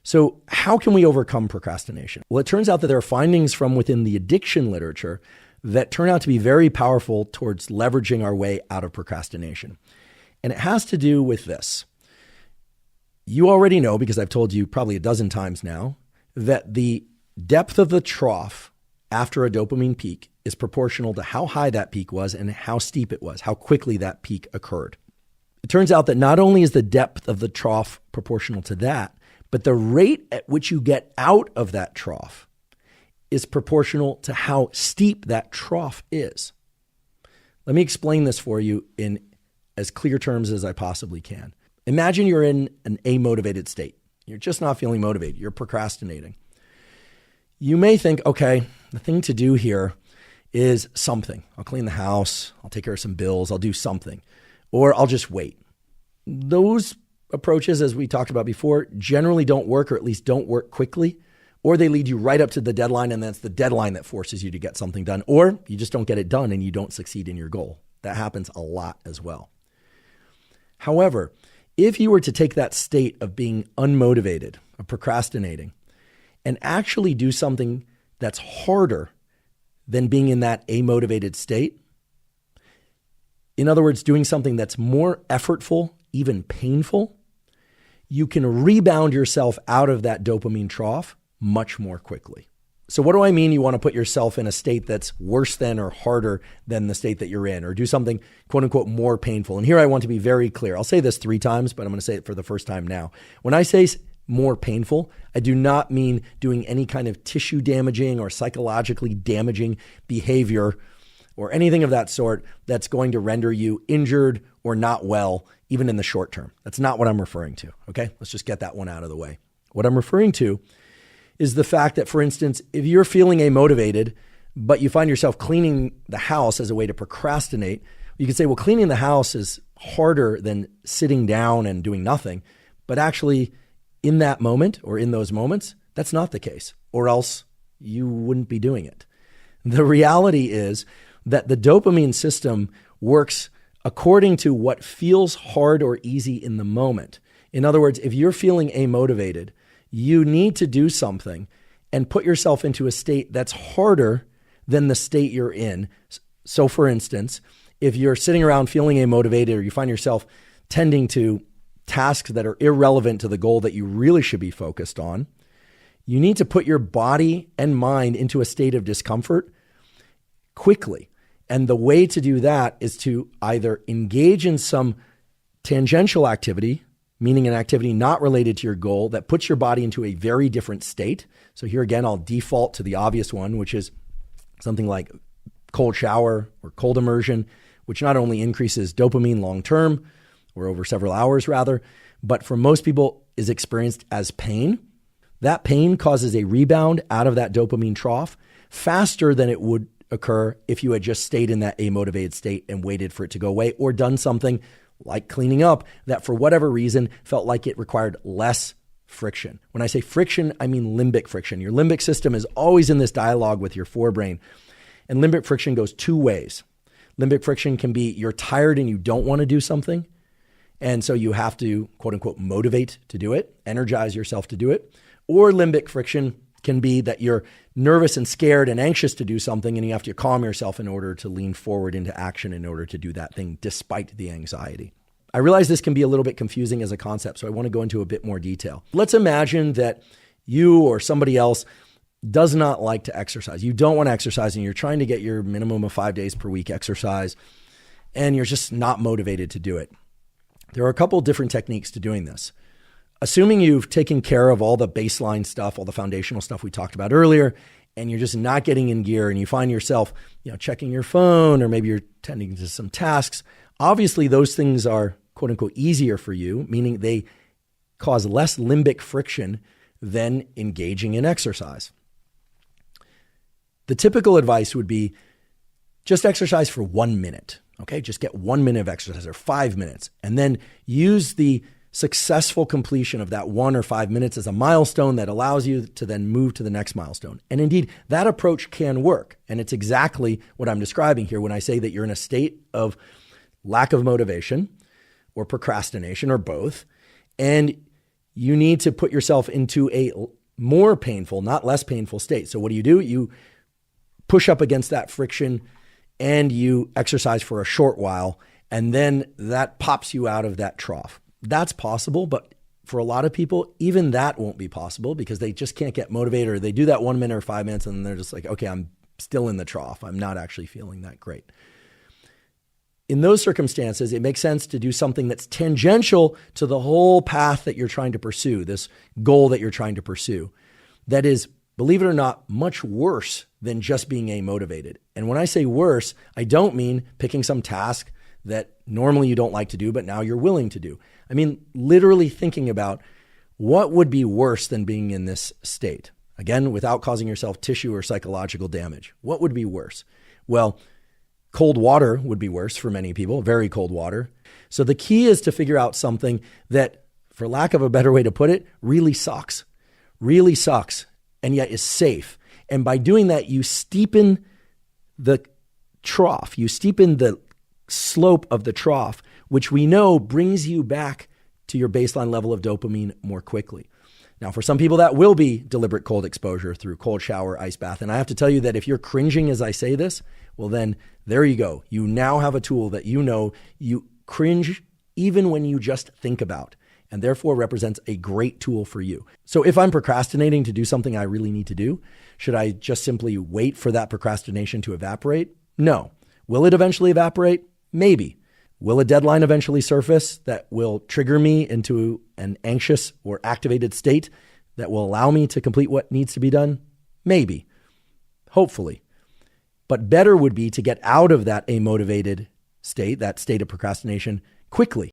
So how can we overcome procrastination? Well, it turns out that there are findings from within the addiction literature that turn out to be very powerful towards leveraging our way out of procrastination. And it has to do with this. You already know, because I've told you probably a dozen times now, that the depth of the trough after a dopamine peak is proportional to how high that peak was and how steep it was, how quickly that peak occurred. It turns out that not only is the depth of the trough proportional to that, but the rate at which you get out of that trough is proportional to how steep that trough is. Let me explain this for you in as clear terms as I possibly can. Imagine you're in an amotivated state. You're just not feeling motivated. You're procrastinating. You may think, okay, the thing to do here is something. I'll clean the house. I'll take care of some bills. I'll do something. Or I'll just wait. Those approaches, as we talked about before, generally don't work, or at least don't work quickly, or they lead you right up to the deadline, and that's the deadline that forces you to get something done, or you just don't get it done and you don't succeed in your goal. That happens a lot as well. However, if you were to take that state of being unmotivated, of procrastinating, and actually do something that's harder than being in that amotivated state, in other words, doing something that's more effortful, even painful, you can rebound yourself out of that dopamine trough much more quickly. So what do I mean you want to put yourself in a state that's worse than or harder than the state that you're in, or do something quote unquote more painful? And here I want to be very clear. I'll say this 3 times, but I'm going to say it for the first time now. When I say more painful, I do not mean doing any kind of tissue damaging or psychologically damaging behavior or anything of that sort that's going to render you injured or not well, even in the short term. That's not what I'm referring to, okay? Let's just get that one out of the way. What I'm referring to is the fact that, for instance, if you're feeling amotivated, but you find yourself cleaning the house as a way to procrastinate, you could say, well, cleaning the house is harder than sitting down and doing nothing. But actually, in that moment or in those moments, that's not the case, or else you wouldn't be doing it. The reality is that the dopamine system works according to what feels hard or easy in the moment. In other words, if you're feeling amotivated, you need to do something and put yourself into a state that's harder than the state you're in. So for instance, if you're sitting around feeling amotivated, or you find yourself tending to tasks that are irrelevant to the goal that you really should be focused on, you need to put your body and mind into a state of discomfort quickly. And the way to do that is to either engage in some tangential activity, meaning an activity not related to your goal that puts your body into a very different state. So here again, I'll default to the obvious one, which is something like cold shower or cold immersion, which not only increases dopamine long-term, or over several hours rather, but for most people is experienced as pain. That pain causes a rebound out of that dopamine trough faster than it would occur if you had just stayed in that amotivated state and waited for it to go away, or done something like cleaning up that for whatever reason felt like it required less friction. When I say friction, I mean limbic friction. Your limbic system is always in this dialogue with your forebrain. And limbic friction goes 2 ways. Limbic friction can be you're tired and you don't want to do something, and so you have to, quote unquote, motivate to do it, energize yourself to do it. Or limbic friction can be that you're nervous and scared and anxious to do something, and you have to calm yourself in order to lean forward into action in order to do that thing despite the anxiety. I realize this can be a little bit confusing as a concept, so I want to go into a bit more detail. Let's imagine that you or somebody else does not like to exercise. You don't want to exercise, and you're trying to get your minimum of 5 days per week exercise, and you're just not motivated to do it. There are a couple different techniques to doing this. Assuming you've taken care of all the baseline stuff, all the foundational stuff we talked about earlier, and you're just not getting in gear, and you find yourself, checking your phone, or maybe you're tending to some tasks. Obviously, those things are quote unquote easier for you, meaning they cause less limbic friction than engaging in exercise. The typical advice would be just exercise for 1 minute. Okay, just get 1 minute of exercise or 5 minutes, and then use the successful completion of that 1 or 5 minutes as a milestone that allows you to then move to the next milestone. And indeed, that approach can work. And it's exactly what I'm describing here when I say that you're in a state of lack of motivation or procrastination or both, and you need to put yourself into a more painful, not less painful state. So what do? You push up against that friction and you exercise for a short while, and then that pops you out of that trough. That's possible, but for a lot of people, even that won't be possible because they just can't get motivated, or they do that 1 minute or 5 minutes and they're just like, okay, I'm still in the trough. I'm not actually feeling that great. In those circumstances, it makes sense to do something that's tangential to the whole path that you're trying to pursue, this goal that you're trying to pursue. That is, believe it or not, much worse than just being amotivated. And when I say worse, I don't mean picking some task that normally you don't like to do, but now you're willing to do. I mean, literally thinking about what would be worse than being in this state. Again, without causing yourself tissue or psychological damage. What would be worse? Well, cold water would be worse for many people, very cold water. So the key is to figure out something that, for lack of a better way to put it, really sucks, and yet is safe. And by doing that, you steepen the trough, you steepen the slope of the trough, which we know brings you back to your baseline level of dopamine more quickly. Now, for some people, that will be deliberate cold exposure through cold shower, ice bath. And I have to tell you that if you're cringing as I say this, well, then there you go. You now have a tool that you know you cringe even when you just think about, and therefore represents a great tool for you. So if I'm procrastinating to do something I really need to do, should I just simply wait for that procrastination to evaporate? No. Will it eventually evaporate? Maybe. Will a deadline eventually surface that will trigger me into an anxious or activated state that will allow me to complete what needs to be done? Maybe. Hopefully. But better would be to get out of that amotivated state, that state of procrastination, quickly.